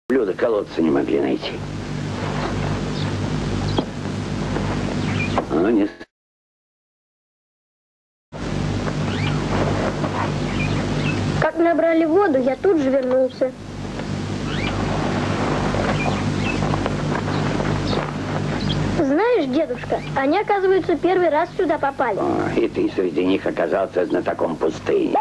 Блюда колодца не могли найти. Ну, не... Как набрали воду, я тут же вернулся. Знаешь, дедушка, они, оказывается, первый раз сюда попали. О, и ты среди них оказался знатоком пустыни.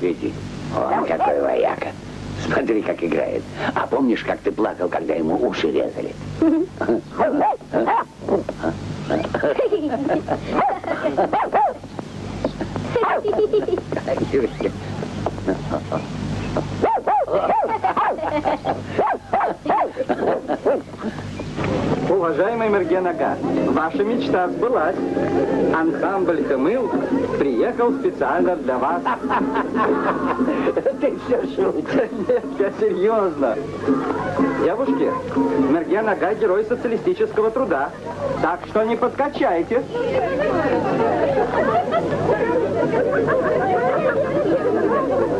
Иди. Он какой вояка. Смотри, как играет. А помнишь, как ты плакал, когда ему уши резали? Уважаемый Мерген Ага, ваша мечта сбылась. Ансамбль Хэмыл приехал специально для вас. Ты все шутишь. Нет, я серьезно. Девушки, Мерген Ага герой социалистического труда. Так что не подкачайте.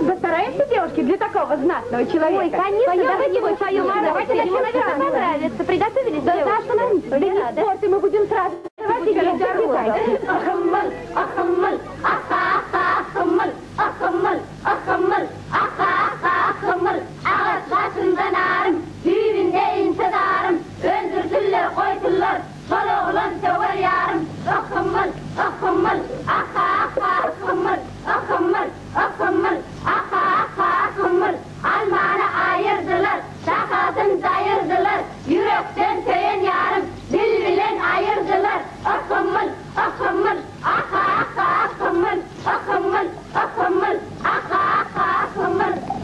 Постараемся, девушки, для такого знатного человека. Ой, конечно, давайте его свою маму. Давайте ему, наверное, понравится. Приготовились? Да, остановитесь. Да не спорьте, мы будем сразу. Давайте, Ахаммаль, ахаммаль, ахаммаль, ахаммаль, ахаммаль, ахаммаль, ağaç başından ağrım, düğünde intidarım, öldürdüler koydular, sol oğlan sever yarım, ahımmal, ahımmal, ahımmal, ahımmal, ahımmal, ahımmal, almanı ayırdılar, şakadın dayırdılar, yürekten töyen yarım, dil bilen ayırdılar, ahımmal, ahımmal, ahımmal, ahımmal, ahımmal, ahımmal,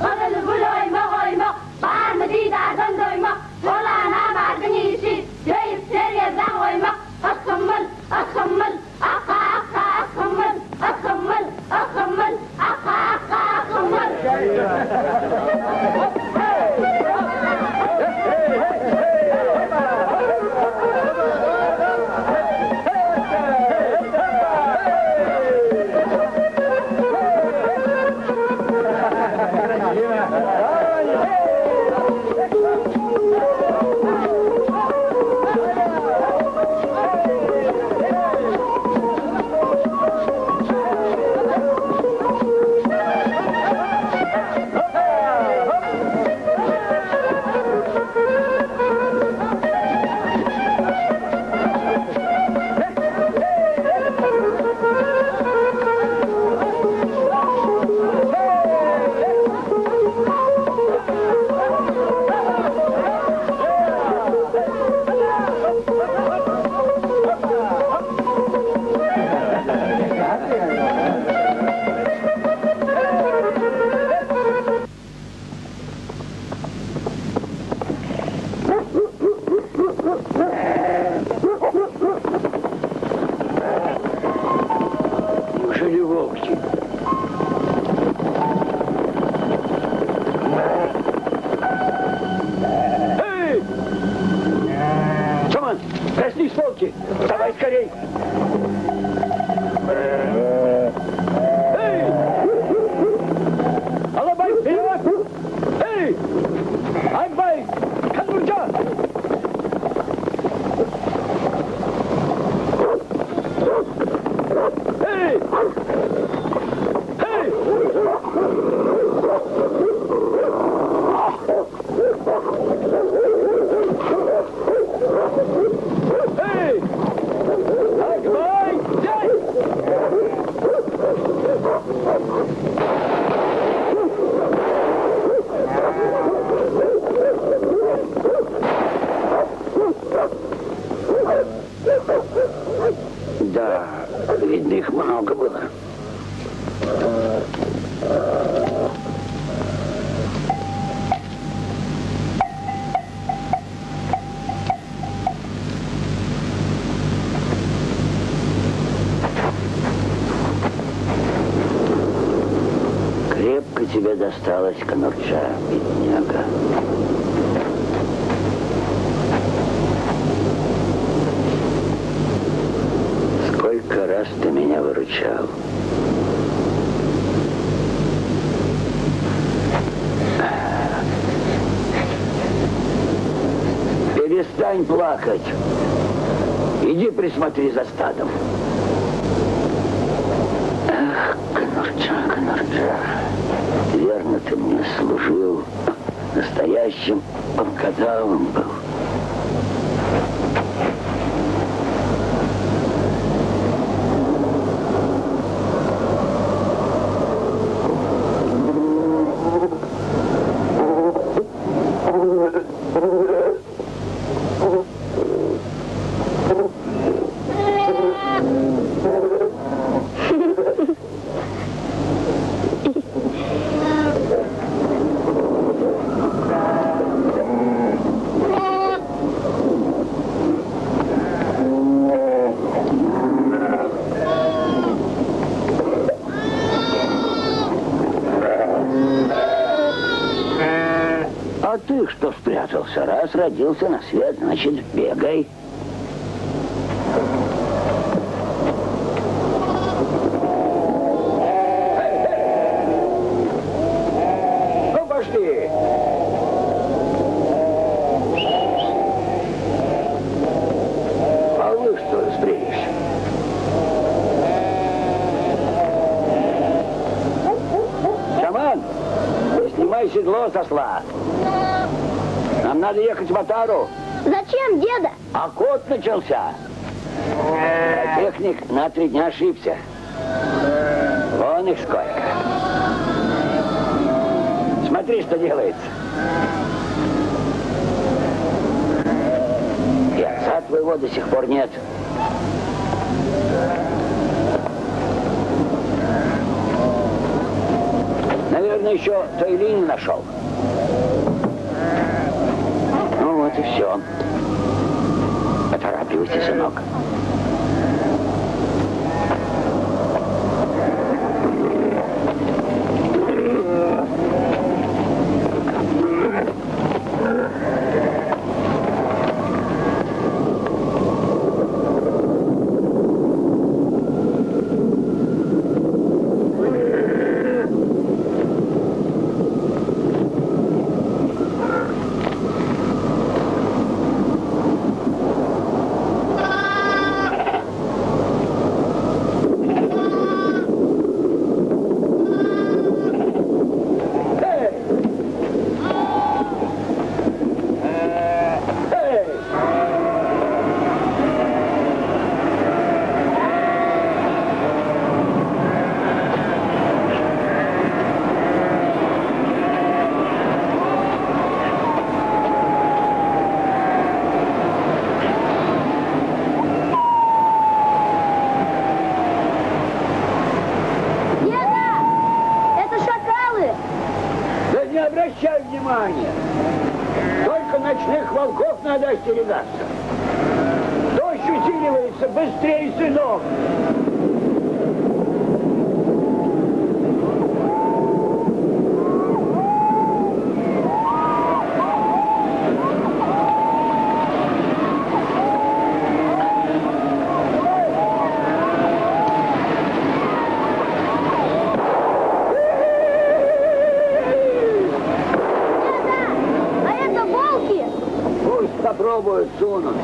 Kırıl gül oymak, var mı didardan doymak, solana vardın iyisi, döyüp seryazdan oymak, akımmal, akımmal, akımmal, akımmal, akımmal, akımmal. Неужели волки? Эй! Шаман, проснись, волки! Вставай скорей! Эй! Алабай, вперед! Эй! Айбай! Канбурджа! Эй! Эй! Эй! Айбай! Дай! Да, видно, их много было. Крепко тебе досталось, Конурджа, бедняга. Сколько раз ты меня выручал. перестань плакать. Иди присмотри за стадом. Ах, Конурджа, Конурджа, верно ты мне служил. Настоящим волкодавом был. А ты что спрятался? Раз родился на свет, значит, бегай. Ну, пошли. А вы что спрячешь? Шаман, снимай седло с осла. Нам надо ехать в Атару. Зачем, деда? Охот начался. А техник на 3 дня ошибся. Вон их сколько. Смотри, что делается. И отца твоего до сих пор нет. Наверное, еще Тайли не нашел. Ну вот и все. Поторапливайся, сынок. обращай внимания. Только ночных волков надо остерегаться. Дождь усиливается быстрее, сынок. Попробуют сунуться.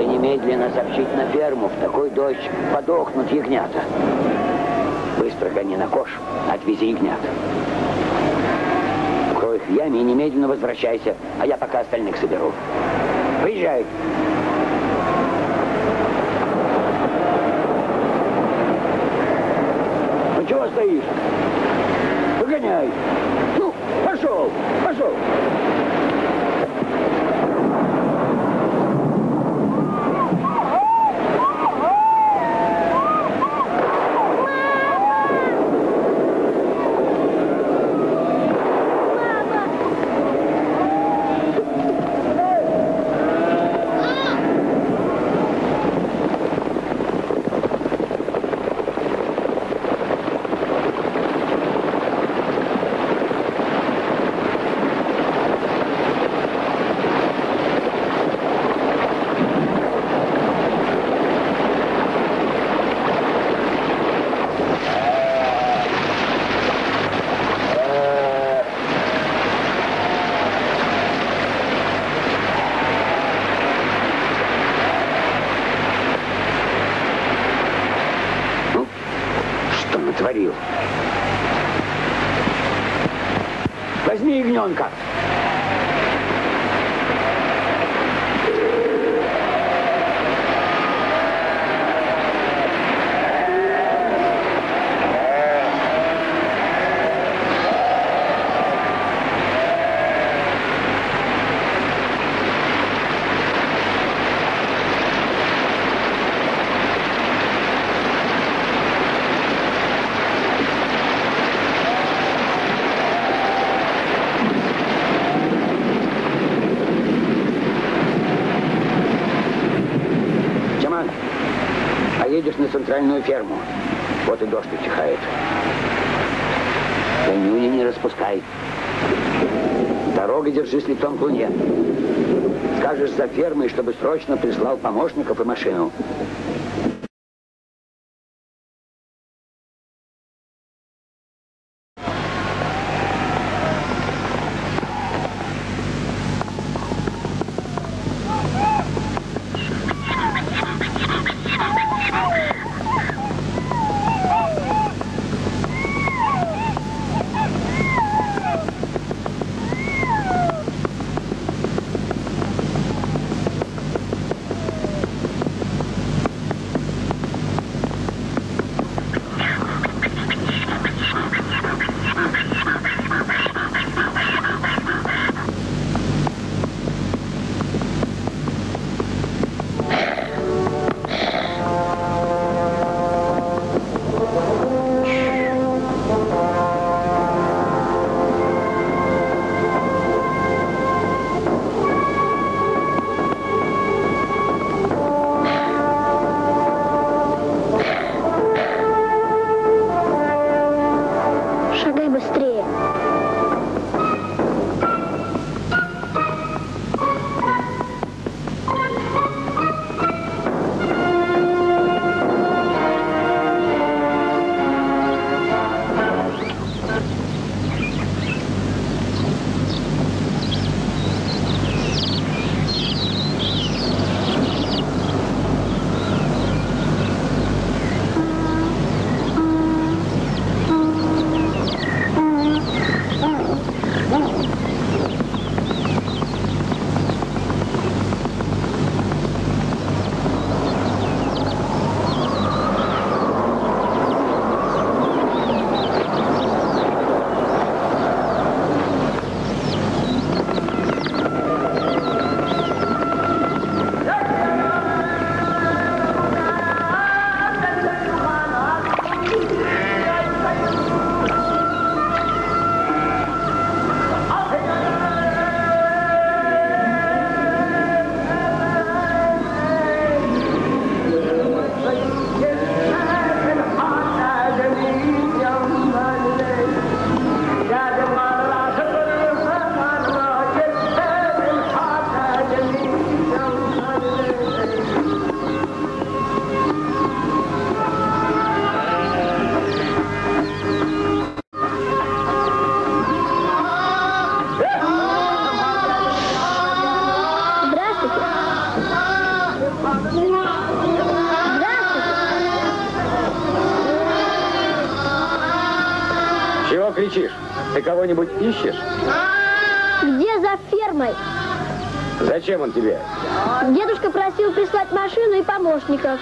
Немедленно сообщить на ферму, в такой дождь подохнут ягнята. Быстро гони на кош, отвези ягнят. Укрой их в яме и немедленно возвращайся, а я пока остальных соберу. Приезжай. Ну чего стоишь? Погоняй. Ну, пошел, пошел. натворил. Возьми ягненка. Едешь на центральную ферму. Вот и дождь утихает. Конюни не распускай. Дорога держись лицом к луне. Скажешь за фермой, чтобы срочно прислал помощников и машину. Чего кричишь? Ты кого-нибудь ищешь? Где за фермой? Зачем он тебе? Дедушка просил прислать машину и помощников.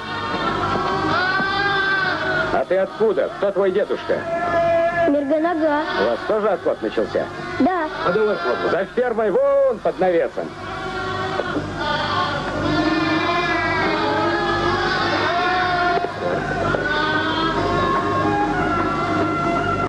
А ты откуда? Кто твой дедушка? Мирга-нога. У вас тоже отход начался? Да. За фермой вон под навесом.